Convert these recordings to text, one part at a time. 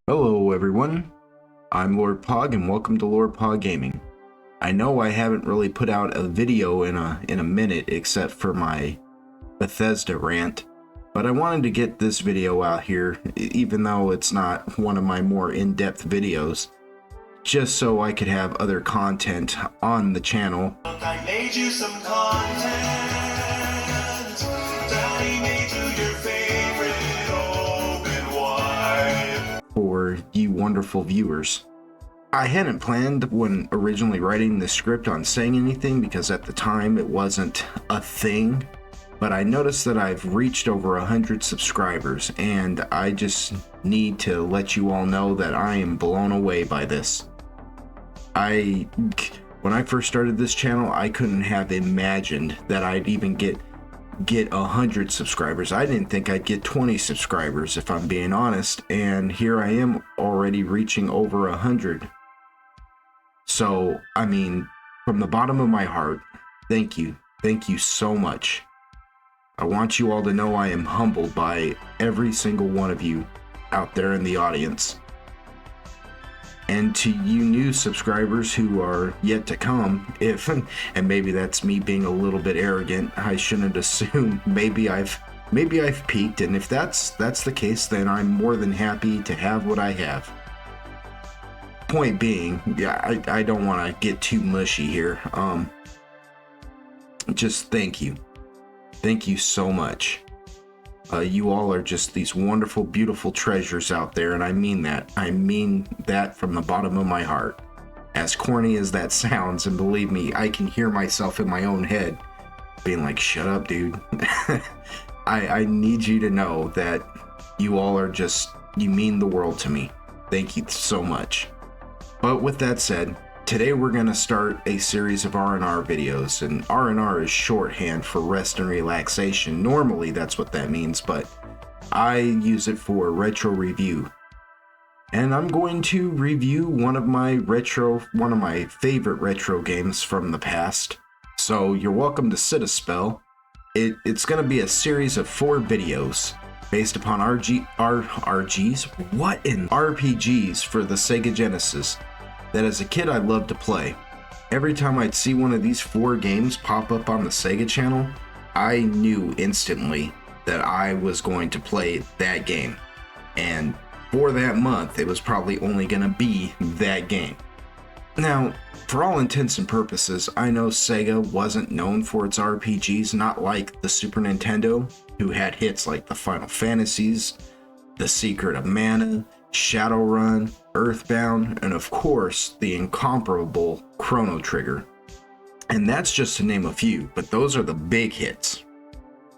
Hello everyone, I'm Lord Pog and welcome to Lord Pog Gaming. I know I haven't really put out a video in a minute except for my Bethesda rant, but I wanted to get this video out here even though it's not one of my more in-depth videos, just so I could have other content on the channel. I made you some content that I made you your favorite open wide. For you wonderful viewers. I hadn't planned when originally writing the script on saying anything because at the time it wasn't a thing, but I noticed that I've reached over 100 subscribers and I just need to let you all know that I am blown away by this. When I first started this channel, I couldn't have imagined that I'd even get 100 subscribers. I didn't think I'd get 20 subscribers if I'm being honest, and here I am already reaching over 100. So, I mean, from the bottom of my heart, thank you so much. I want you all to know I am humbled by every single one of you out there in the audience. And to you new subscribers who are yet to come, and maybe that's me being a little bit arrogant, I shouldn't assume, maybe I've peaked, and if that's the case, then I'm more than happy to have what I have. Point being, yeah, I don't want to get too mushy here. Just thank you so much. You all are just these wonderful, beautiful treasures out there, and I mean that. I mean that from the bottom of my heart. As corny as that sounds, and believe me, I can hear myself in my own head being like, shut up, dude. I need you to know that you all are just, you mean the world to me. Thank you so much. But with that said, today we're going to start a series of R&R videos, and R&R is shorthand for rest and relaxation. Normally that's what that means, but I use it for retro review. And I'm going to review one of my favorite retro games from the past. So you're welcome to sit a spell. It's going to be a series of 4 videos based upon RPGs for the Sega Genesis that as a kid I loved to play. Every time I'd see one of these 4 games pop up on the Sega channel, I knew instantly that I was going to play that game. And for that month, it was probably only going to be that game. Now, for all intents and purposes, I know Sega wasn't known for its RPGs, not like the Super Nintendo, who had hits like the Final Fantasies, The Secret of Mana, Shadowrun, Earthbound, and of course the incomparable Chrono Trigger. And that's just to name a few, but those are the big hits.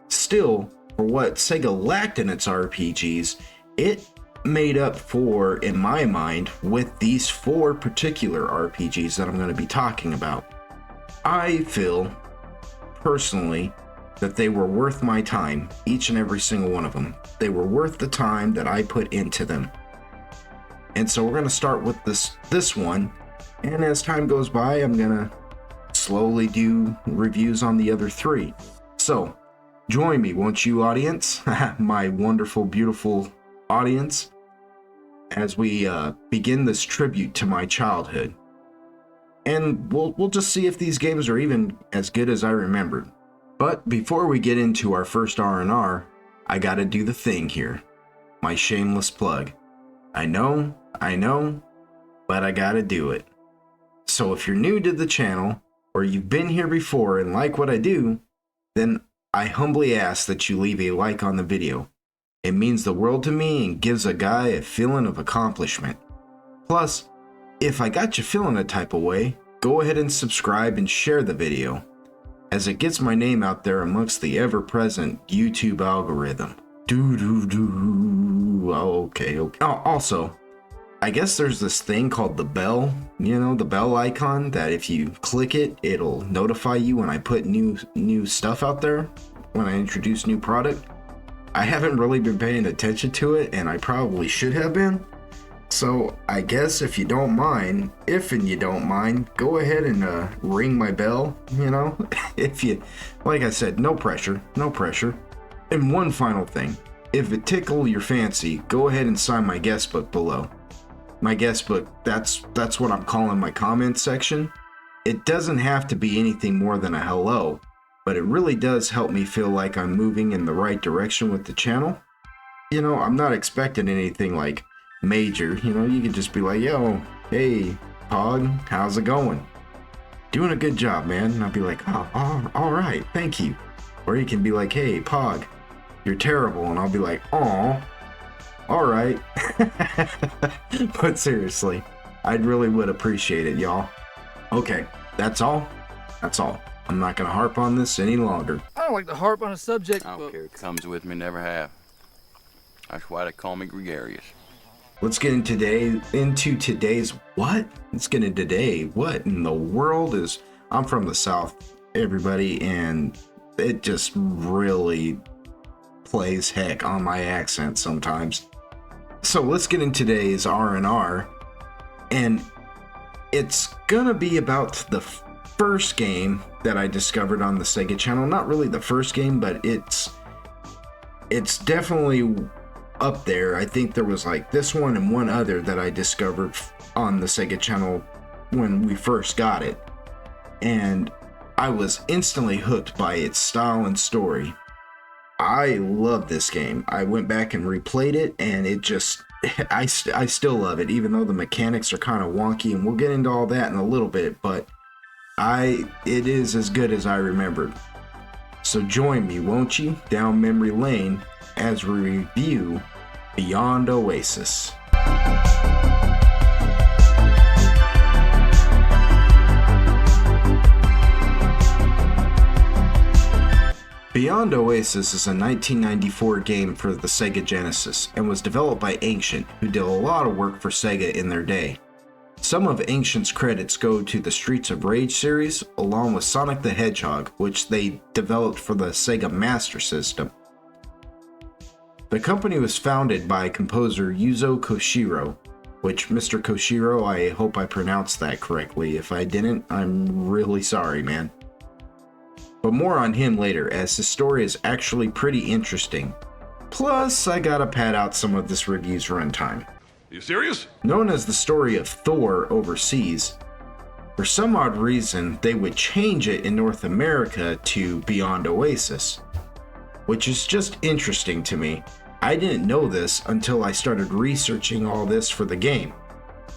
Still, for what Sega lacked in its RPGs, it made up for, in my mind, with these 4 particular RPGs that I'm going to be talking about. I feel, personally, that they were worth my time, each and every single one of them. They were worth the time that I put into them. And so we're going to start with this one, and as time goes by, I'm going to slowly do reviews on the other 3. So, join me, won't you, audience? My wonderful, beautiful audience, as we begin this tribute to my childhood. And we'll just see if these games are even as good as I remembered. But before we get into our first R&R, I gotta do the thing here. My shameless plug. I know, but I gotta do it. So if you're new to the channel, or you've been here before and like what I do, then I humbly ask that you leave a like on the video. It means the world to me and gives a guy a feeling of accomplishment. Plus, if I got you feeling a type of way, go ahead and subscribe and share the video, as it gets my name out there amongst the ever-present YouTube algorithm. Okay. Oh, also, I guess there's this thing called the bell, the bell icon, that if you click it, it'll notify you when I put new stuff out there, when I introduce new product. I haven't really been paying attention to it, and I probably should have been. So I guess if you don't mind, go ahead and ring my bell, you know? If you, like I said, no pressure. And one final thing, if it tickle your fancy, go ahead and sign my guest book below. My guest book, that's what I'm calling my comment section. It doesn't have to be anything more than a hello, but it really does help me feel like I'm moving in the right direction with the channel. You know, I'm not expecting anything like major, you know, you could just be like, yo, hey, Pog, how's it going? Doing a good job, man. And I'll be like, oh, all right, thank you. Or you can be like, hey, Pog, you're terrible. And I'll be like, oh, all right. But seriously, I really would appreciate it, y'all. Okay, that's all. I'm not gonna harp on this any longer. I don't like to harp on a subject, I don't but care. It comes with me, never have. That's why they call me gregarious. Let's get into today's what? Let's get into today. What in the world is... I'm from the South, everybody, and it just really plays heck on my accent sometimes. So let's get into today's R&R, and it's gonna be about the first game that I discovered on the Sega channel. Not really the first game, but it's definitely up there. I think there was like this one and one other that I discovered on the Sega channel when we first got it, and I was instantly hooked by its style and story. I love this game. I went back and replayed it, and it just I still love it, even though the mechanics are kind of wonky, and we'll get into all that in a little bit, but it is as good as I remembered. So join me, won't you, down memory lane as we review Beyond Oasis. Beyond Oasis is a 1994 game for the Sega Genesis and was developed by Ancient, who did a lot of work for Sega in their day. Some of Ancient's credits go to the Streets of Rage series, along with Sonic the Hedgehog, which they developed for the Sega Master System. The company was founded by composer Yuzo Koshiro, which, Mr. Koshiro, I hope I pronounced that correctly. If I didn't, I'm really sorry, man. But more on him later, as his story is actually pretty interesting. Plus, I gotta pad out some of this review's runtime. You serious? Known as the story of Thor overseas, for some odd reason, they would change it in North America to Beyond Oasis, which is just interesting to me. I didn't know this until I started researching all this for the game.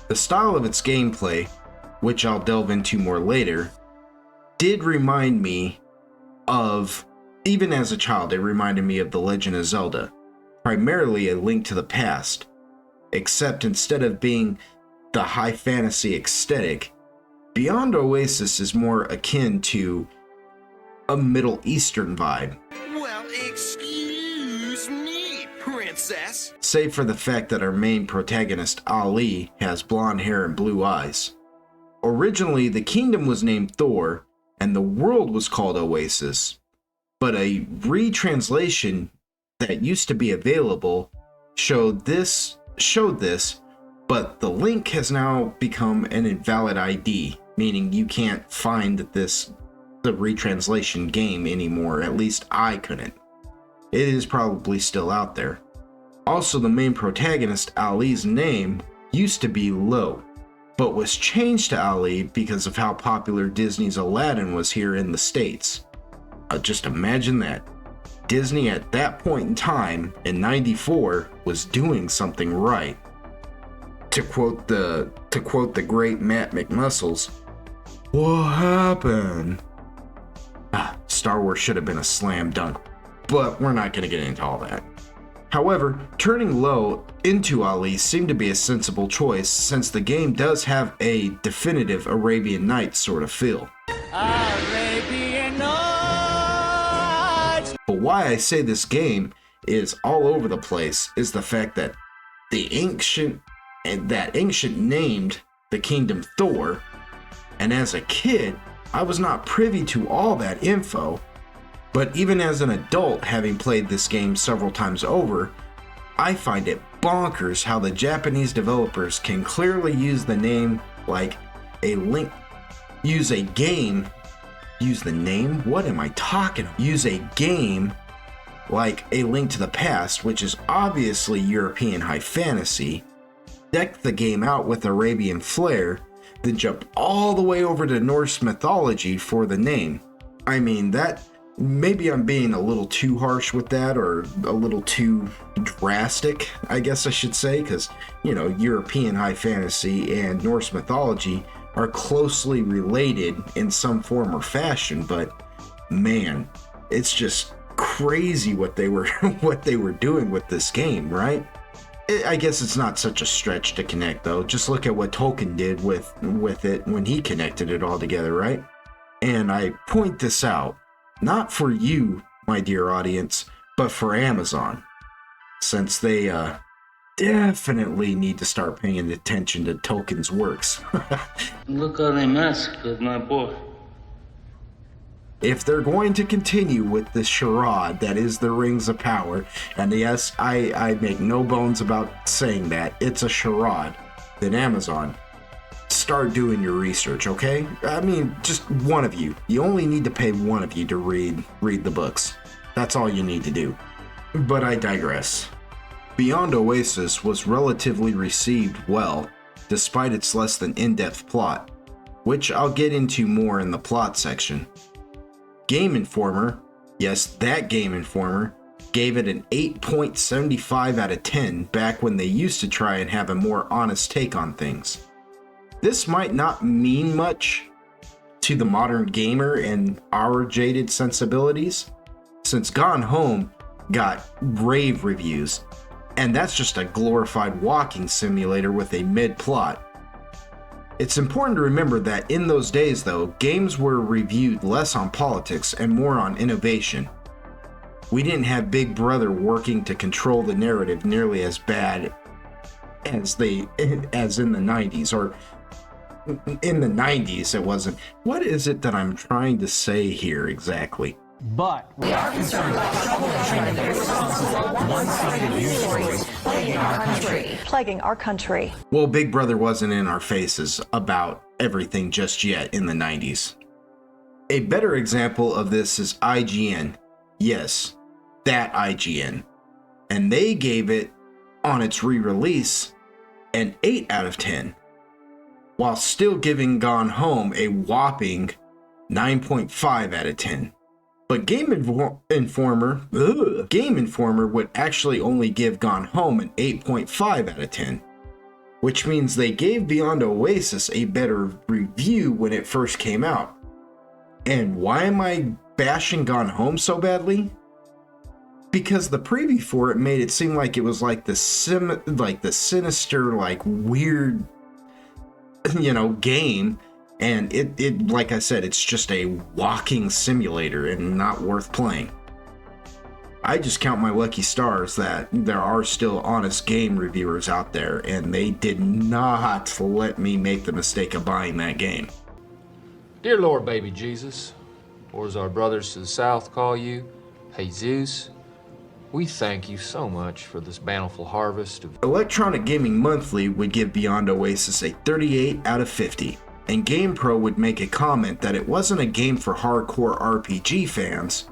The style of its gameplay, which I'll delve into more later, did remind me of, even as a child, it reminded me of The Legend of Zelda, primarily A Link to the Past, except instead of being the high fantasy aesthetic, Beyond Oasis is more akin to a Middle Eastern vibe. Well, excuse me, princess. Save for the fact that our main protagonist, Ali, has blonde hair and blue eyes. Originally, the kingdom was named Thor, and the world was called Oasis, but a retranslation that used to be available showed this, but the link has now become an invalid ID, meaning you can't find the retranslation game anymore. At least I couldn't. It is probably still out there. Also, the main protagonist, Ali's name, used to be Lo, but was changed to Ali because of how popular Disney's Aladdin was here in the States. Just imagine that. Disney at that point in time, in '94, was doing something right. To quote the great Matt McMuscles, "What happened?" Star Wars should have been a slam dunk, but we're not going to get into all that. However, turning Lo into Ali seemed to be a sensible choice, since the game does have a definitive Arabian Nights sort of feel. Arabian Nights! But why I say this game is all over the place is the fact that Ancient named the kingdom Thor, and as a kid, I was not privy to all that info. But even as an adult, having played this game several times over, I find it bonkers how the Japanese developers can clearly use the name like a link, use a game, use the name? What am I talking about? Use a game like A Link to the Past, which is obviously European high fantasy, deck the game out with Arabian flair, then jump all the way over to Norse mythology for the name. I mean, that, maybe I'm being a little too harsh with that, or a little too drastic, I guess I should say, because, you know, European high fantasy and Norse mythology are closely related in some form or fashion, but man, it's just crazy what they were doing with this game, right? I guess it's not such a stretch to connect, though. Just look at what Tolkien did with it when he connected it all together, right? And I point this out, not for you, my dear audience, but for Amazon, since they definitely need to start paying attention to Tolkien's works. Look how they massacred my boy. If they're going to continue with this charade that is the Rings of Power, and yes, I make no bones about saying that, it's a charade, then Amazon, start doing your research, okay? I mean, just one of you. You only need to pay one of you to read the books. That's all you need to do. But I digress. Beyond Oasis was relatively received well, despite its less than in-depth plot, which I'll get into more in the plot section. Game Informer, yes, that Game Informer, gave it an 8.75 out of 10 back when they used to try and have a more honest take on things. This might not mean much to the modern gamer and our jaded sensibilities, since Gone Home got rave reviews, and that's just a glorified walking simulator with a mid-plot. It's important to remember that in those days, though, games were reviewed less on politics and more on innovation. We didn't have Big Brother working to control the narrative nearly as bad as in the 90s, or in the 90s it wasn't. What is it that I'm trying to say here exactly? But we are concerned about troubling irresponsible, one-sided news stories plaguing our country. Well, Big Brother wasn't in our faces about everything just yet in the 90s. A better example of this is IGN. Yes, that IGN. And they gave it, on its re-release, an 8 out of 10, while still giving Gone Home a whopping 9.5 out of 10. But Game Informer would actually only give Gone Home an 8.5 out of 10, which means they gave Beyond Oasis a better review when it first came out. And why am I bashing Gone Home so badly? Because the preview for it made it seem like it was like the sinister, like weird, game. And it, like I said, it's just a walking simulator and not worth playing. I just count my lucky stars that there are still honest game reviewers out there, and they did not let me make the mistake of buying that game. Dear Lord, baby Jesus, or as our brothers to the south call you, Jesus, we thank you so much for this bountiful harvest of... Electronic Gaming Monthly would give Beyond Oasis a 38 out of 50. And GamePro would make a comment that it wasn't a game for hardcore RPG fans,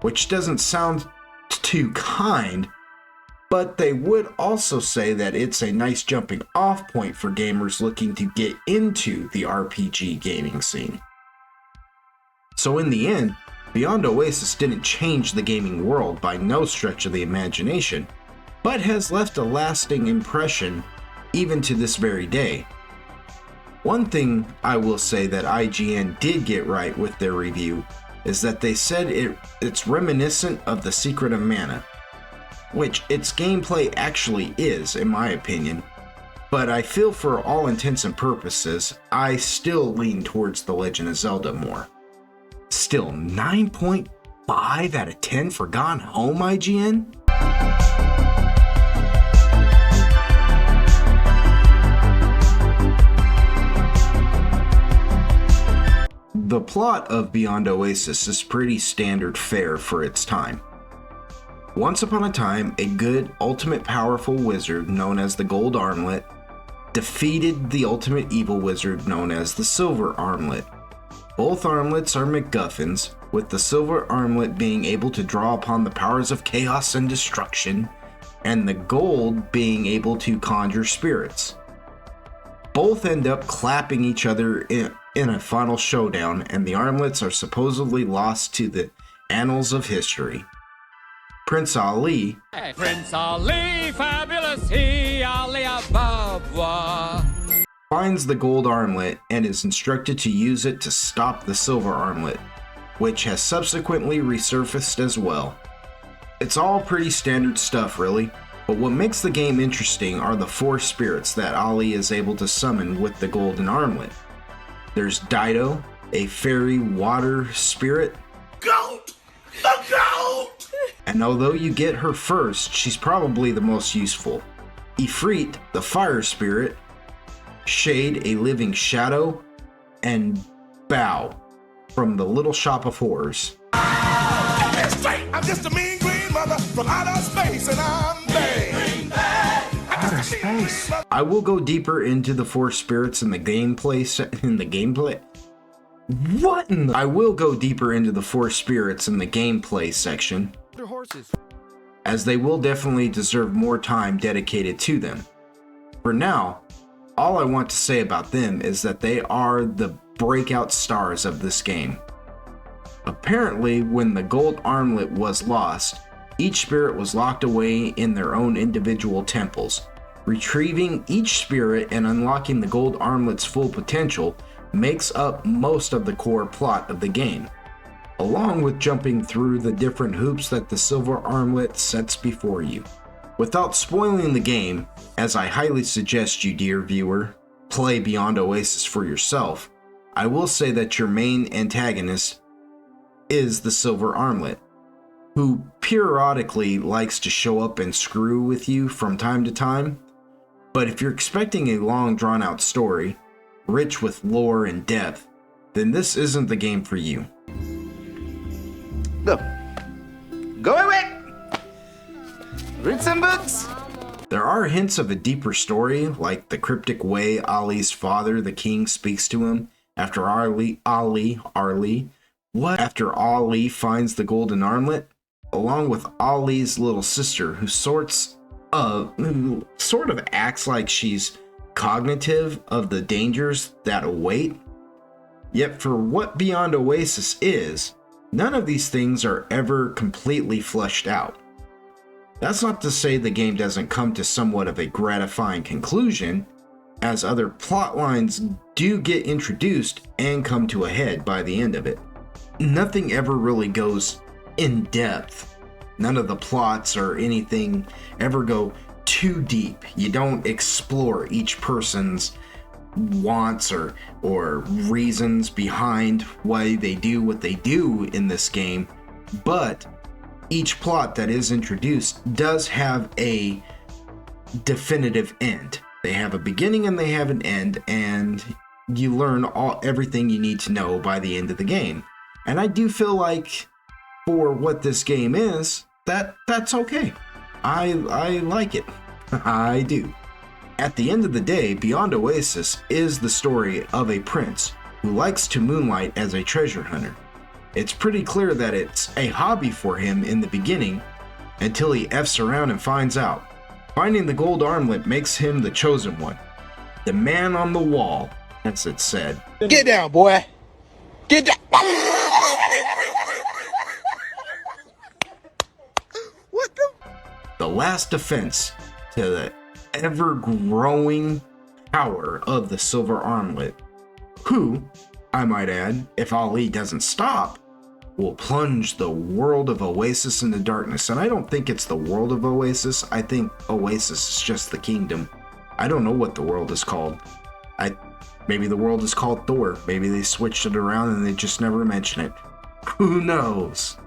which doesn't sound too kind, but they would also say that it's a nice jumping off point for gamers looking to get into the RPG gaming scene. So in the end, Beyond Oasis didn't change the gaming world by no stretch of the imagination, but has left a lasting impression even to this very day. One thing I will say that IGN did get right with their review is that they said it's reminiscent of The Secret of Mana, which its gameplay actually is, in my opinion, but I feel for all intents and purposes, I still lean towards The Legend of Zelda more. Still, 9.5 out of 10 for Gone Home, IGN? The plot of Beyond Oasis is pretty standard fare for its time. Once upon a time, a good, ultimate powerful wizard known as the Gold Armlet defeated the ultimate evil wizard known as the Silver Armlet. Both armlets are MacGuffins, with the Silver Armlet being able to draw upon the powers of chaos and destruction, and the gold being able to conjure spirits. Both end up clapping each other in a final showdown, and the armlets are supposedly lost to the annals of history. Prince Ali Prince Ali, fabulous he, Ali Ababa. finds the gold armlet and is instructed to use it to stop the silver armlet, which has subsequently resurfaced as well. It's all pretty standard stuff really, but what makes the game interesting are the 4 spirits that Ali is able to summon with the golden armlet. There's Dido, a fairy water spirit. Goat! The goat! And although you get her first, she's probably the most useful. Ifrit, the fire spirit, Shade, a living shadow, and Bao from the Little Shop of Horrors. That's straight. I'm just a mean green mother from outer space, and I'm bad. Outer space. I will go deeper into the 4 spirits in the gameplay. I will go deeper into the 4 spirits in the gameplay section, They're horses. as they will definitely deserve more time dedicated to them. For now, all I want to say about them is that they are the breakout stars of this game. Apparently, when the gold armlet was lost, each spirit was locked away in their own individual temples. Retrieving each spirit and unlocking the gold armlet's full potential makes up most of the core plot of the game, along with jumping through the different hoops that the silver armlet sets before you. Without spoiling the game, as I highly suggest you, dear viewer, play Beyond Oasis for yourself, I will say that your main antagonist is the silver armlet, who periodically likes to show up and screw with you from time to time. But if you're expecting a long drawn out story, rich with lore and depth, then this isn't the game for you. Go away! Read some books! There are hints of a deeper story, like the cryptic way Ali's father, the king, speaks to him after Ali finds the golden armlet, along with Ali's little sister, who sort of acts like she's cognitive of the dangers that await. Yet for what Beyond Oasis is, none of these things are ever completely fleshed out. That's not to say the game doesn't come to somewhat of a gratifying conclusion, as other plot lines do get introduced and come to a head by the end of it. Nothing ever really goes in depth. None of the plots or anything ever go too deep. You don't explore each person's wants or reasons behind why they do what they do in this game, but each plot that is introduced does have a definitive end. They have a beginning and they have an end, and you learn everything you need to know by the end of the game. And I do feel like for what this game is, that's okay. I like it. I do. At the end of the day, Beyond Oasis is the story of a prince who likes to moonlight as a treasure hunter. It's pretty clear that it's a hobby for him in the beginning, until he F's around and finds out. Finding the gold armlet makes him the chosen one. The man on the wall, as it's said. Get down, boy! Get down! What The last defense to the ever-growing power of the silver armlet, who, I might add, if Ali doesn't stop, will plunge the world of Oasis into darkness. And I don't think it's the world of Oasis. I think Oasis is just the kingdom. I don't know what the world is called. Maybe the world is called Thor. Maybe they switched it around and they just never mention it. Who knows?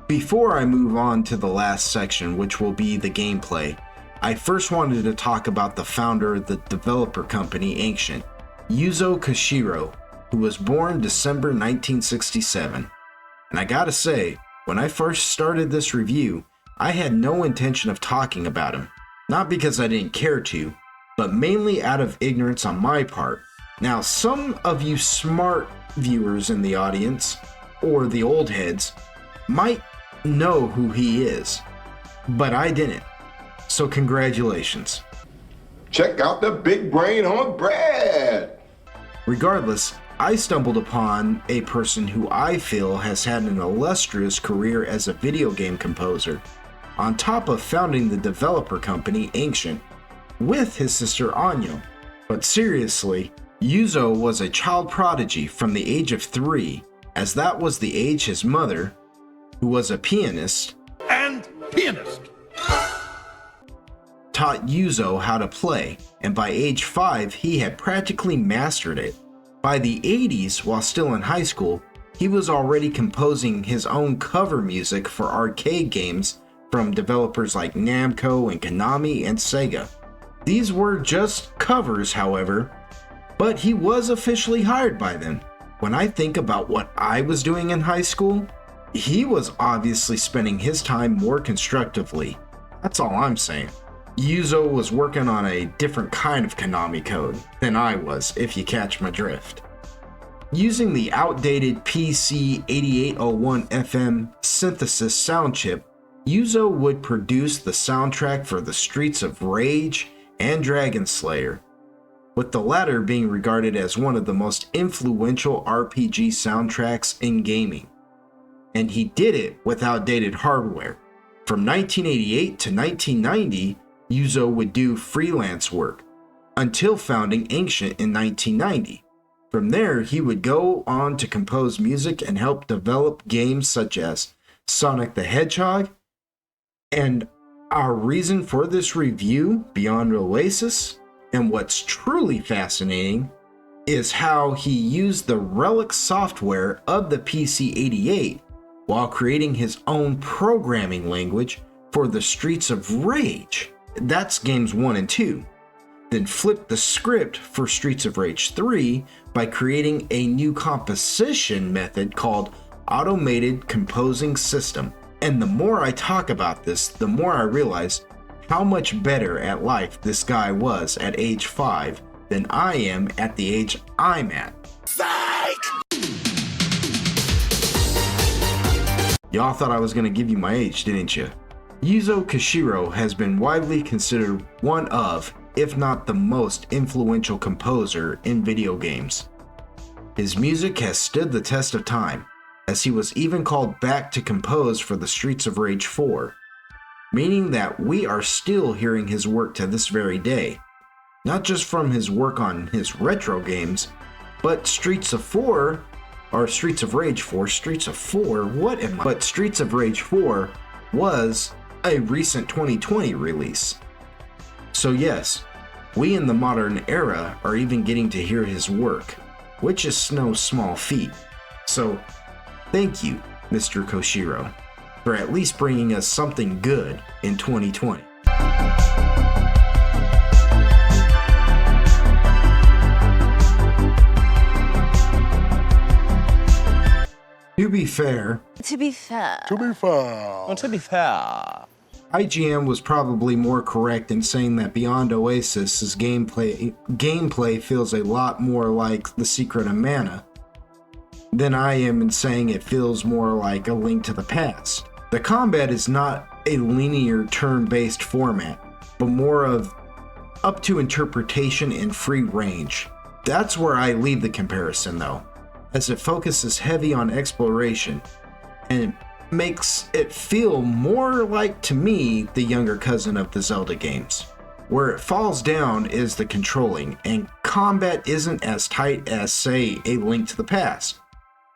Before I move on to the last section, which will be the gameplay, I first wanted to talk about the founder of the developer company Ancient, Yuzo Koshiro, who was born December 1967. And I gotta say, when I first started this review, I had no intention of talking about him. Not because I didn't care to, but mainly out of ignorance on my part. Now, some of you smart viewers in the audience, or the old heads, might know who he is, but I didn't. So congratulations. Check out the big brain on Brad. Regardless, I stumbled upon a person who I feel has had an illustrious career as a video game composer, on top of founding the developer company Ancient with his sister Anyo. But seriously, Yuzo was a child prodigy from the age of 3, as that was the age his mother, who was a pianist, taught Yuzo how to play, and by age 5 he had practically mastered it. By the 80s, while still in high school, he was already composing his own cover music for arcade games from developers like Namco and Konami and Sega. These were just covers, however, but he was officially hired by them. When I think about what I was doing in high school, he was obviously spending his time more constructively. That's all I'm saying. Yuzo was working on a different kind of Konami code than I was, if you catch my drift. Using the outdated PC-8801 FM synthesis sound chip, Yuzo would produce the soundtrack for the Streets of Rage and Dragon Slayer, with the latter being regarded as one of the most influential RPG soundtracks in gaming. And he did it with outdated hardware. From 1988 to 1990, Yuzo would do freelance work, until founding Ancient in 1990. From there, he would go on to compose music and help develop games such as Sonic the Hedgehog, and our reason for this review, Beyond Oasis. And what's truly fascinating is how he used the relic software of the PC-88 while creating his own programming language for the Streets of Rage. That's games 1 and 2. Then flipped the script for Streets of Rage 3 by creating a new composition method called Automated Composing System. And the more I talk about this, the more I realize how much better at life this guy was at age 5 than I am at the age I'm at. Psych! Y'all thought I was gonna give you my age, didn't you? Yuzo Koshiro has been widely considered one of, if not the most influential composer in video games. His music has stood the test of time, as he was even called back to compose for the Streets of Rage 4, meaning that we are still hearing his work to this very day, not just from his work on his retro games, but Streets of Rage 4, but Streets of Rage 4 was a recent 2020 release. So yes, we in the modern era are even getting to hear his work, which is no small feat. So thank you, Mr. Koshiro, for at least bringing us something good in 2020. To be fair, IGN was probably more correct in saying that Beyond Oasis's gameplay feels a lot more like The Secret of Mana than I am in saying it feels more like A Link to the Past. The combat is not a linear turn-based format, but more of up to interpretation and free range. That's where I leave the comparison though, as it focuses heavy on exploration and makes it feel more like, to me, the younger cousin of the Zelda games. Where it falls down is the controlling, and combat isn't as tight as, say, A Link to the Past.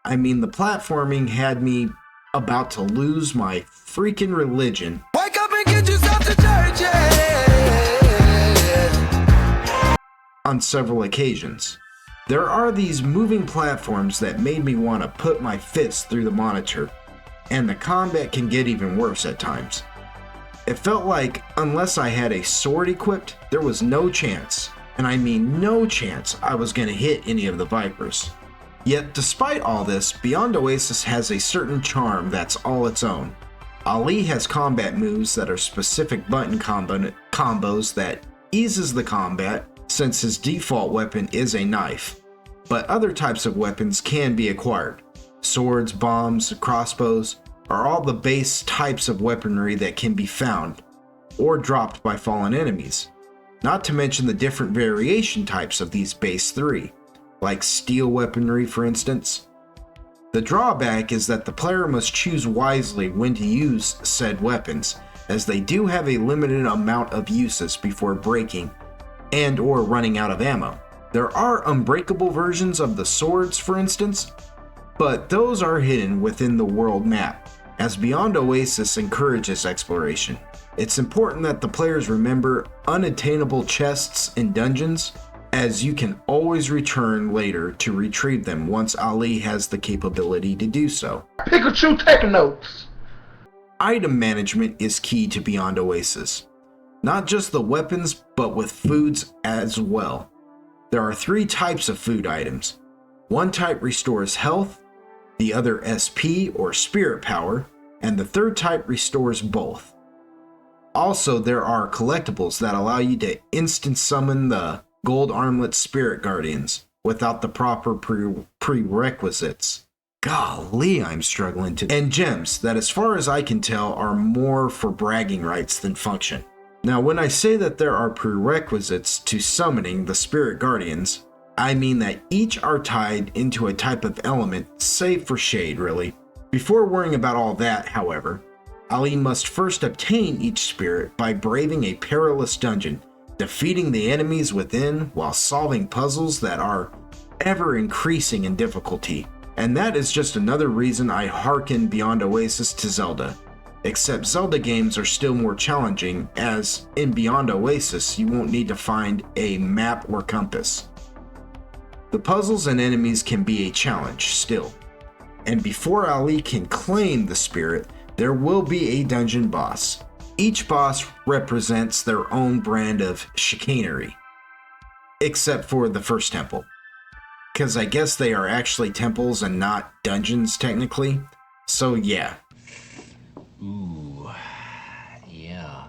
I mean, the platforming had me about to lose my freaking religion. Wake up and get yourself to church, yeah. On several occasions. There are these moving platforms that made me want to put my fist through the monitor, and the combat can get even worse at times. It felt like unless I had a sword equipped, there was no chance, and I mean no chance, I was going to hit any of the Vipers. Yet despite all this, Beyond Oasis has a certain charm that's all its own. Ali has combat moves that are specific button combos that eases the combat since his default weapon is a knife, but other types of weapons can be acquired. Swords, bombs, crossbows are all the base types of weaponry that can be found or dropped by fallen enemies, not to mention the different variation types of these base 3, like steel weaponry for instance. The drawback is that the player must choose wisely when to use said weapons, as they do have a limited amount of uses before breaking and or running out of ammo. There are unbreakable versions of the swords for instance, but those are hidden within the world map, as Beyond Oasis encourages exploration. It's important that the players remember unattainable chests in dungeons, as you can always return later to retrieve them once Ali has the capability to do so. Pikachu taking notes. Item management is key to Beyond Oasis. Not just the weapons, but with foods as well. There are 3 types of food items. One type restores health, the other SP or spirit power, and the third type restores both. Also, there are collectibles that allow you to instant summon the gold armlet spirit guardians without the proper prerequisites. Golly, I'm struggling to. And gems that, as far as I can tell, are more for bragging rights than function. Now, when I say that there are prerequisites to summoning the spirit guardians, I mean that each are tied into a type of element, save for shade really. Before worrying about all that, however, Ali must first obtain each spirit by braving a perilous dungeon, defeating the enemies within while solving puzzles that are ever increasing in difficulty. And that is just another reason I hearken Beyond Oasis to Zelda. Except Zelda games are still more challenging, as in Beyond Oasis you won't need to find a map or compass. The puzzles and enemies can be a challenge still. And before Ali can claim the spirit, there will be a dungeon boss. Each boss represents their own brand of chicanery, except for the first temple. Because I guess they are actually temples and not dungeons technically. So yeah. Ooh, yeah.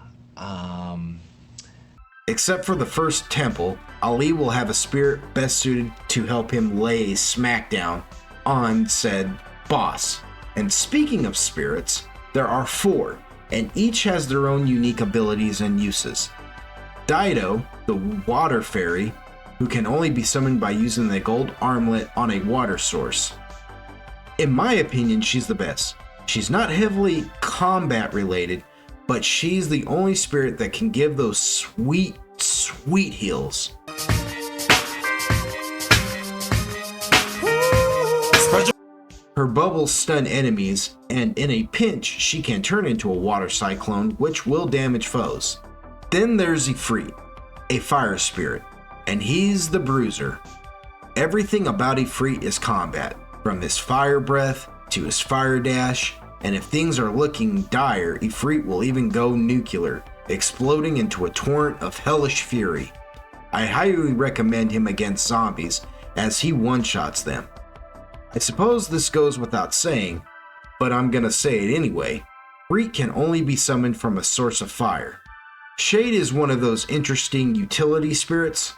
Except for the first temple, Ali will have a spirit best suited to help him lay smackdown on said boss. And speaking of spirits, there are 4, and each has their own unique abilities and uses. Dido, the water fairy, who can only be summoned by using the gold armlet on a water source. In my opinion, she's the best. She's not heavily combat related, but she's the only spirit that can give those sweet, sweet heals. Her bubbles stun enemies, and in a pinch, she can turn into a water cyclone, which will damage foes. Then there's Ifrit, a fire spirit, and he's the bruiser. Everything about Ifrit is combat, from his fire breath to his fire dash, and if things are looking dire, Ifrit will even go nuclear, exploding into a torrent of hellish fury. I highly recommend him against zombies, as he one-shots them. I suppose this goes without saying, but I'm gonna say it anyway. Ifrit can only be summoned from a source of fire. Shade is one of those interesting utility spirits,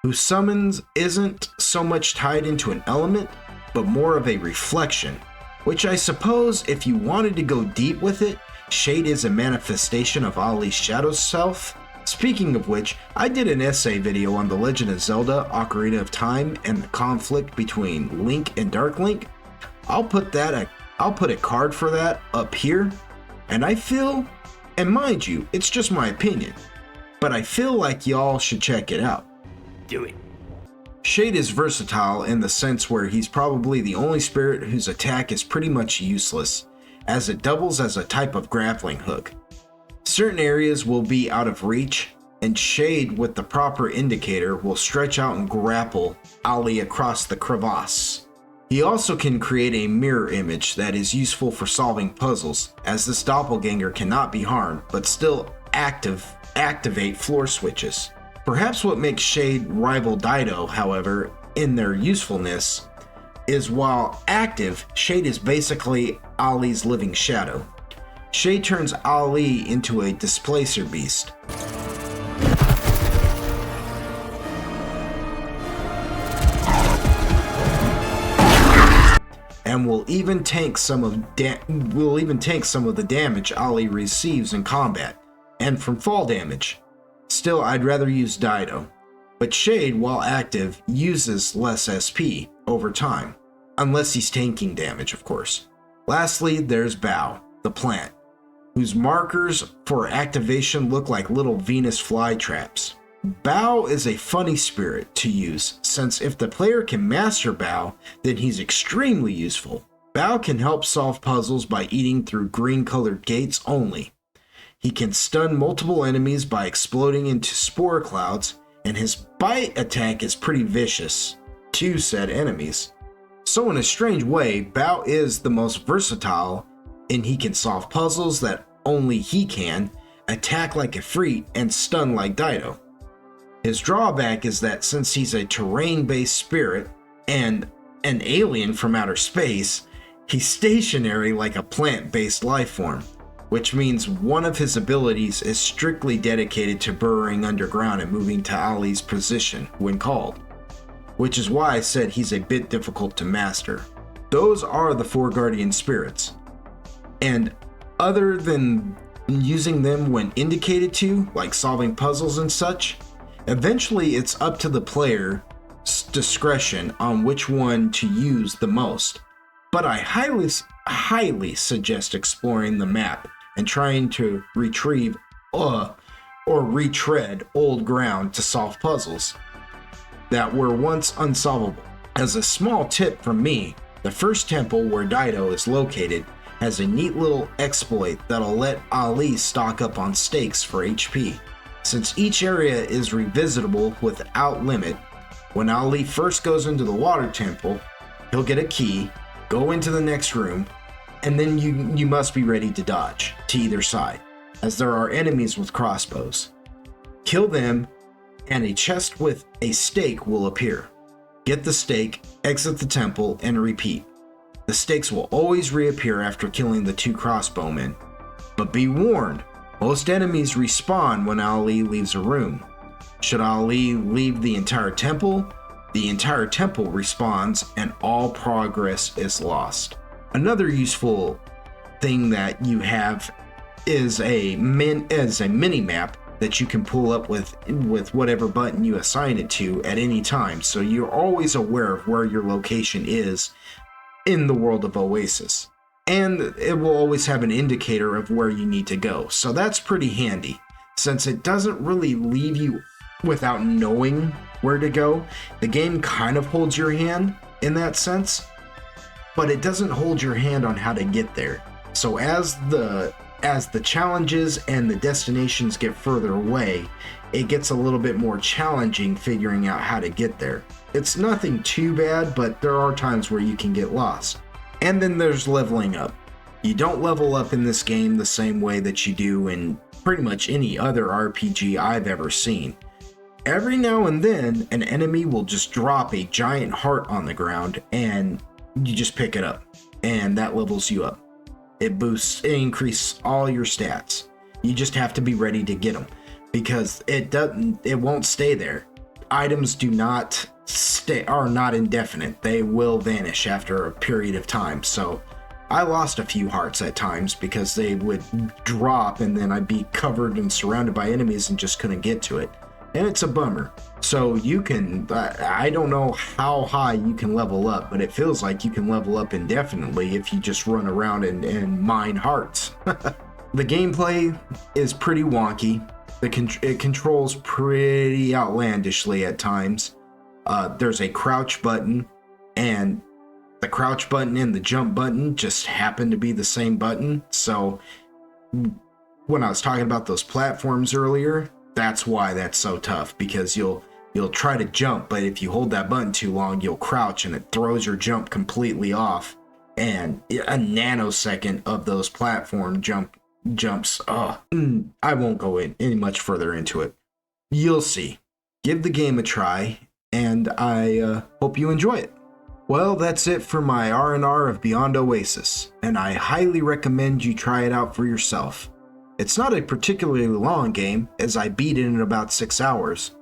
whose summons isn't so much tied into an element, but more of a reflection, which I suppose if you wanted to go deep with it, Shade is a manifestation of Ali's shadow self. Speaking of which, I did an essay video on The Legend of Zelda: Ocarina of Time and the conflict between Link and Dark Link. I'll put a card for that up here, and I feel, and mind you, it's just my opinion, but I feel like y'all should check it out. Do it. Shade is versatile in the sense where he's probably the only spirit whose attack is pretty much useless, as it doubles as a type of grappling hook. Certain areas will be out of reach, and Shade with the proper indicator will stretch out and grapple Ali across the crevasse. He also can create a mirror image that is useful for solving puzzles, as this doppelganger cannot be harmed, but still activate floor switches. Perhaps what makes Shade rival Dido, however, in their usefulness, is while active, Shade is basically Ali's living shadow. Shade turns Ali into a displacer beast. And will even tank some of the damage Ali receives in combat, and from fall damage. Still, I'd rather use Dido, but Shade, while active, uses less SP over time, unless he's tanking damage, of course. Lastly, there's Bao, the plant, whose markers for activation look like little Venus flytraps. Bao is a funny spirit to use, since if the player can master Bao, then he's extremely useful. Bao can help solve puzzles by eating through green-colored gates only. He can stun multiple enemies by exploding into spore clouds, and his bite attack is pretty vicious to said enemies. So in a strange way, Bao is the most versatile, and he can solve puzzles that only he can, attack like a freak, and stun like Dido. His drawback is that since he's a terrain-based spirit and an alien from outer space, he's stationary like a plant-based life form, which means one of his abilities is strictly dedicated to burrowing underground and moving to Ali's position when called, which is why I said he's a bit difficult to master. Those are the 4 guardian spirits, and other than using them when indicated to, like solving puzzles and such, eventually it's up to the player's discretion on which one to use the most. But I highly suggest exploring the map and trying to retrieve or retread old ground to solve puzzles that were once unsolvable. As a small tip from me, the first temple where Dido is located has a neat little exploit that'll let Ali stock up on stakes for HP. Since each area is revisitable without limit, when Ali first goes into the water temple, he'll get a key, go into the next room, and then you must be ready to dodge to either side, as there are enemies with crossbows. Kill them, and a chest with a stake will appear. Get the stake, exit the temple, and repeat. The stakes will always reappear after killing the 2 crossbowmen. But be warned, most enemies respawn when Ali leaves a room. Should Ali leave the entire temple respawns and all progress is lost. Another useful thing that you have is a mini map that you can pull up with whatever button you assign it to at any time, so you're always aware of where your location is in the world of Oasis. And it will always have an indicator of where you need to go, so that's pretty handy, since it doesn't really leave you without knowing where to go. The game kind of holds your hand in that sense, but it doesn't hold your hand on how to get there. So as the challenges and the destinations get further away, it gets a little bit more challenging figuring out how to get there. It's nothing too bad, but there are times where you can get lost. And then there's leveling up. You don't level up in this game the same way that you do in pretty much any other RPG I've ever seen. Every now and then, an enemy will just drop a giant heart on the ground, and you just pick it up, and that levels you up. It increases all your stats. You just have to be ready to get them, because it won't stay there. Items are not indefinite. They will vanish after a period of time. So I lost a few hearts at times because they would drop and then I'd be covered and surrounded by enemies and just couldn't get to it. And it's a bummer. So you can, I don't know how high you can level up, but it feels like you can level up indefinitely if you just run around and mine hearts. The gameplay is pretty wonky. It controls pretty outlandishly at times. There's a crouch button, and the crouch button and the jump button just happen to be the same button. So when I was talking about those platforms earlier, that's why that's so tough, because you'll You'll try to jump, but if you hold that button too long, you'll crouch and it throws your jump completely off. And a nanosecond of those platform jumps. I won't go any much further into it. You'll see. Give the game a try, and I hope you enjoy it. Well, that's it for my R&R of Beyond Oasis, and I highly recommend you try it out for yourself. It's not a particularly long game, as I beat it in about 6 hours.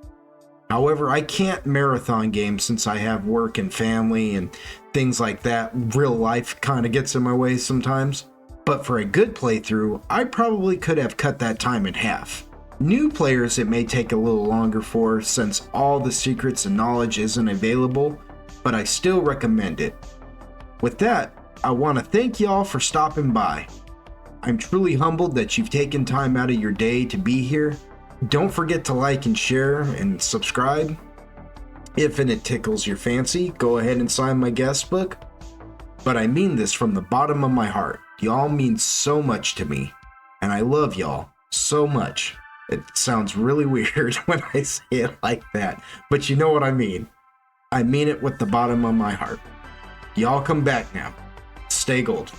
However, I can't marathon games since I have work and family and things like that. Real life kind of gets in my way sometimes. But for a good playthrough, I probably could have cut that time in half. New players it may take a little longer for, since all the secrets and knowledge isn't available, but I still recommend it. With that, I want to thank y'all for stopping by. I'm truly humbled that you've taken time out of your day to be here. Don't forget to like and share and subscribe. If and it tickles your fancy, go ahead and sign my guest book. But I mean this from the bottom of my heart. Y'all mean so much to me, and I love y'all so much. It sounds really weird when I say it like that, but you know what I mean. I mean it with the bottom of my heart. Y'all come back now. Stay gold.